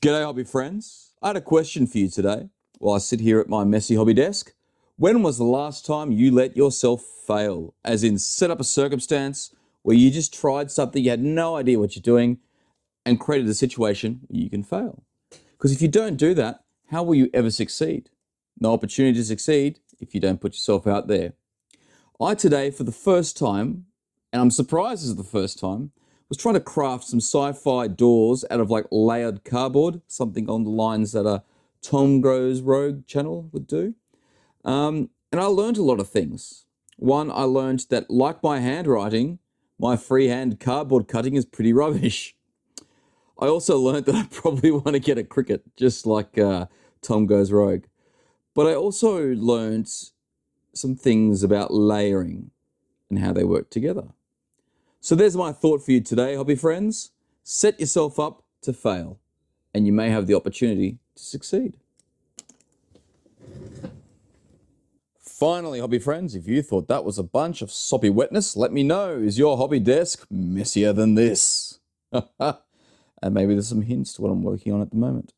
G'day hobby friends. I had a question for you today while I sit here at my messy hobby desk. When was the last time you let yourself fail? As in set up a circumstance where you just tried something, you had no idea what you're doing and created a situation where you can fail. Because if you don't do that, how will you ever succeed? No opportunity to succeed if you don't put yourself out there. I today, for the first time, and I'm surprised this is the first time, was trying to craft some sci-fi doors out of like layered cardboard, something on the lines that a Tom Grows Rogue channel would do. And I learned a lot of things. One, I learned that like my handwriting, my freehand cardboard cutting is pretty rubbish. I also learned that I probably want to get a Cricut, just like Tom Goes Rogue. But I also learned some things about layering and how they work together. So there's my thought for you today, hobby friends. Set yourself up to fail, and you may have the opportunity to succeed. Finally, hobby friends, if you thought that was a bunch of soppy wetness, let me know. Is your hobby desk messier than this? And maybe there's some hints to what I'm working on at the moment.